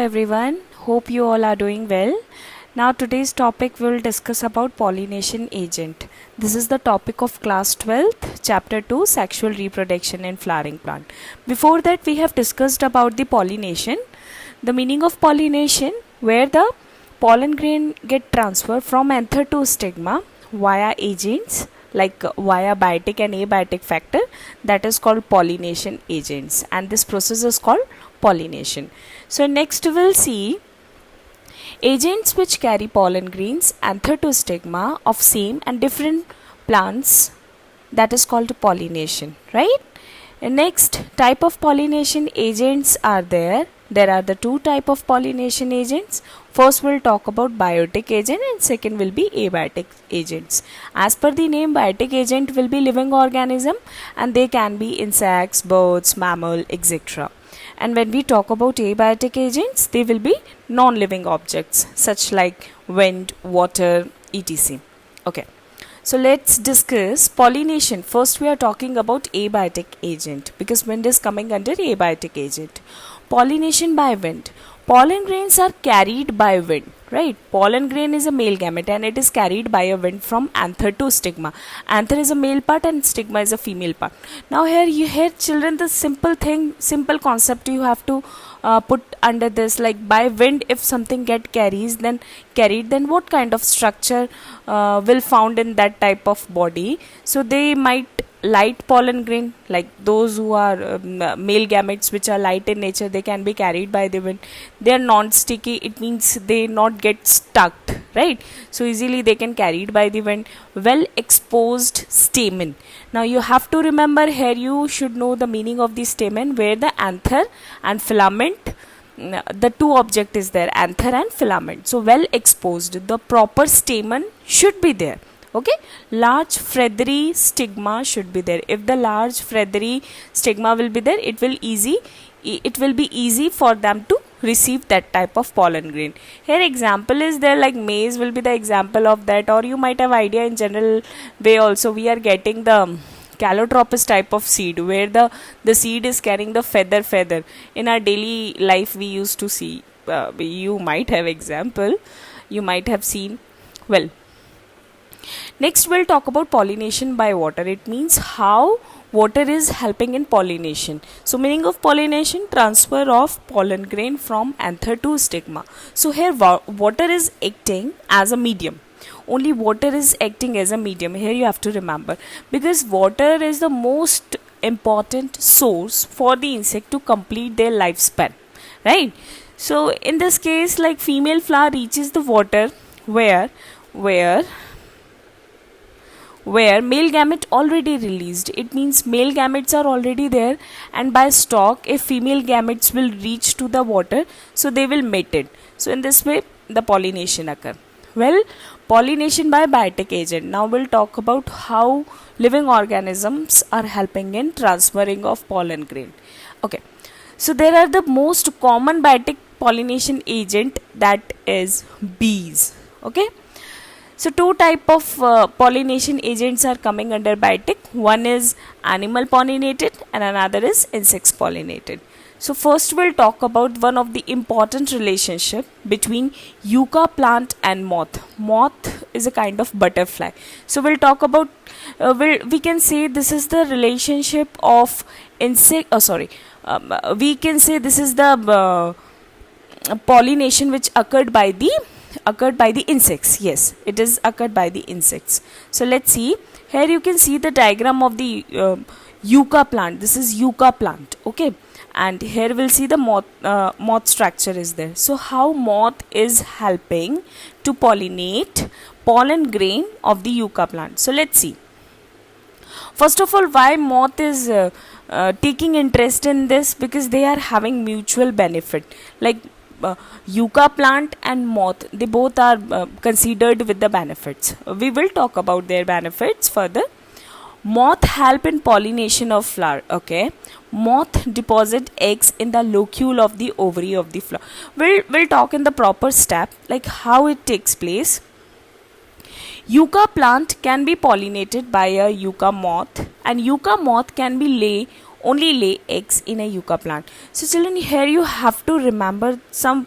everyone. Hope you all are doing well. Now today's topic will discuss about pollination agent. This is the topic of class 12th, chapter 2, sexual reproduction in flowering plant. Before that we have discussed about the pollination, the meaning of pollination, where the pollen grain get transferred from anther to stigma via agents like via biotic and abiotic factor, that is called pollination agents, and this process is called pollination. So next we'll see agents which carry pollen grains anther to stigma of same and different plants, that is called pollination, right? And next type of pollination agents are there. There are the two type of pollination agents. First we'll talk about biotic agent and second will be abiotic agents. As per the name, biotic agent will be living organism and they can be insects, birds, mammal, etc. And when we talk about abiotic agents, they will be non-living objects such like wind, water, etc. Okay. So let's discuss pollination. First we are talking about abiotic agent because wind is coming under abiotic agent. Pollination by wind. Pollen grains are carried by wind, right? Pollen grain is a male gamete and it is carried by a wind from anther to stigma. Anther is a male part and stigma is a female part. Now here children, the simple concept you have to put under this, like by wind if something get carried, then what kind of structure will found in that type of body. So they might light pollen grain, like those who are male gametes which are light in nature, they can be carried by the wind. They are non-sticky, it means they not get stuck, right? So easily they can carried by the wind. Well exposed stamen. Now you have to remember here, you should know the meaning of the stamen, where the anther and filament, the two object is there, anther and filament. So well exposed, the proper stamen should be there. Okay, large feathery stigma should be there. If the large feathery stigma will be there, it will be easy for them to receive that type of pollen grain. Here example is there, like maize will be the example of that, or you might have idea in general way also. We are getting the calotropis type of seed where the seed is carrying the feather. In our daily life we used to see, you might have example, you might have seen. Well, next we'll talk about pollination by water. It means how water is helping in pollination. So meaning of pollination, transfer of pollen grain from anther to stigma. So here water is acting as a medium. Only water is acting as a medium. Here you have to remember, because water is the most important source for the insect to complete their lifespan, right? So in this case, like female flower reaches the water where male gamete already released. It means male gametes are already there, and by stalk if female gametes will reach to the water, so they will mate it. So in this way the pollination occur. Well, pollination by biotic agent. Now we'll talk about how living organisms are helping in transferring of pollen grain. Okay, so there are the most common biotic pollination agent, that is bees. Okay, so two type of pollination agents are coming under biotic. One is animal pollinated and another is insects pollinated. So first we'll talk about one of the important relationship between yucca plant and moth. Moth is a kind of butterfly. So we'll talk about, we can say this is the relationship of insect, we can say this is the pollination which occurred by the insects. Yes, it is occurred by the insects. So let's see. Here you can see the diagram of the yucca plant. This is yucca plant. Okay, and here we'll see the moth structure is there. So how moth is helping to pollinate pollen grain of the yucca plant. So let's see. First of all, why moth is taking interest in this? Because they are having mutual benefit. Like yucca plant and moth, they both are considered with the benefits. We will talk about their benefits further. Moth help in pollination of flower. Okay, moth deposit eggs in the locule of the ovary of the flower. We'll talk in the proper step, like how it takes place. Yucca plant can be pollinated by a yucca moth, and yucca moth can only lay eggs in a yucca plant. So children, here you have to remember some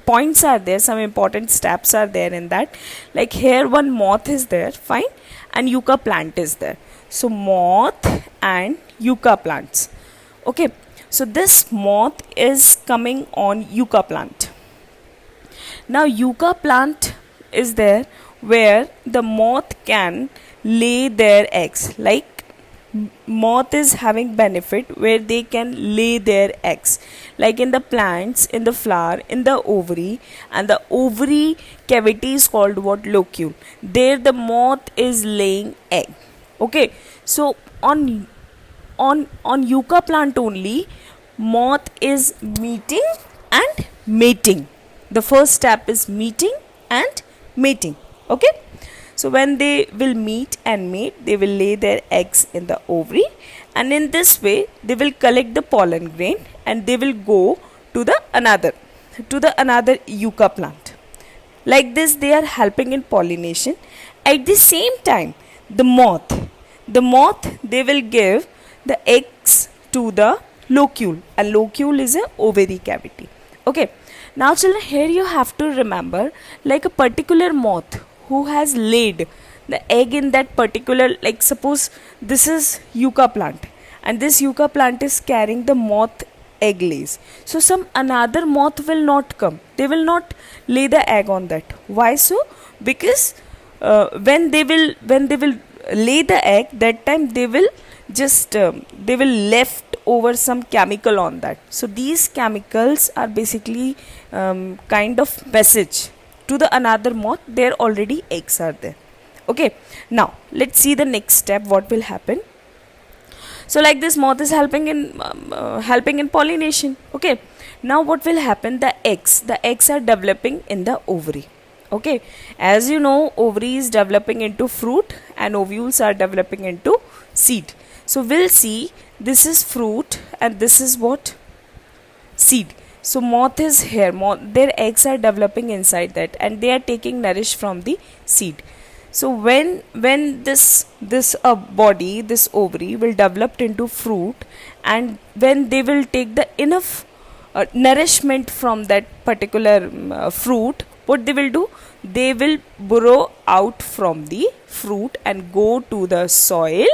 points are there, some important steps are there in that. Like here one moth is there, fine, and yucca plant is there. So moth and yucca plants. Okay, so this moth is coming on yucca plant. Now yucca plant is there where the moth can lay their eggs. Like moth is having benefit where they can lay their eggs, like in the plants, in the flower, in the ovary, and the ovary cavity is called what? Locule. There the moth is laying egg. Okay, so on yucca plant only, moth is meeting and mating. The first step is meeting and mating. Okay, so when they will meet and mate, they will lay their eggs in the ovary, and in this way they will collect the pollen grain and they will go to the another yucca plant. Like this they are helping in pollination. At the same time, the moth they will give the eggs to the locule, and locule is a ovary cavity. Okay, now children, here you have to remember, like a particular moth who has laid the egg in that particular, like suppose this is yucca plant and this yucca plant is carrying the moth egg lays. So some another moth will not come, they will not lay the egg on that. Why so? Because when they will lay the egg, that time they will just they will left over some chemical on that. So these chemicals are basically kind of message to the another moth, there already eggs are there. Okay, now let's see the next step, what will happen. So like this moth is helping in pollination. Okay, now what will happen? The eggs are developing in the ovary. Okay, as you know, ovary is developing into fruit and ovules are developing into seed. So we'll see, this is fruit and this is what? Seed. So moth is here, their eggs are developing inside that and they are taking nourish from the seed. So when this body, this ovary will develop into fruit, and when they will take the enough nourishment from that particular fruit, what they will do? They will burrow out from the fruit and go to the soil,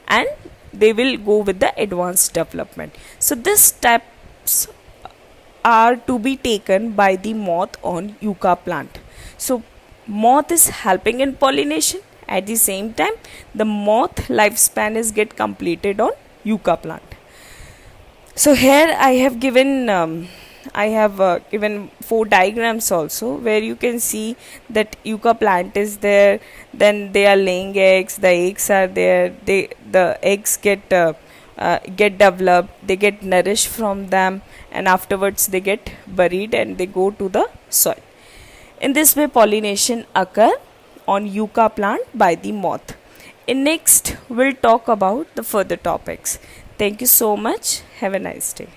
and they will go with the advanced development. So these steps are to be taken by the moth on yucca plant. So moth is helping in pollination, at the same time the moth lifespan is get completed on yucca plant. So here I have given given 4 diagrams also, where you can see that yucca plant is there, then they are laying eggs, the eggs are there, the eggs get developed, they get nourished from them, and afterwards they get buried and they go to the soil. In this way pollination occur on yucca plant by the moth. In next we'll talk about the further topics. Thank you so much. Have a nice day.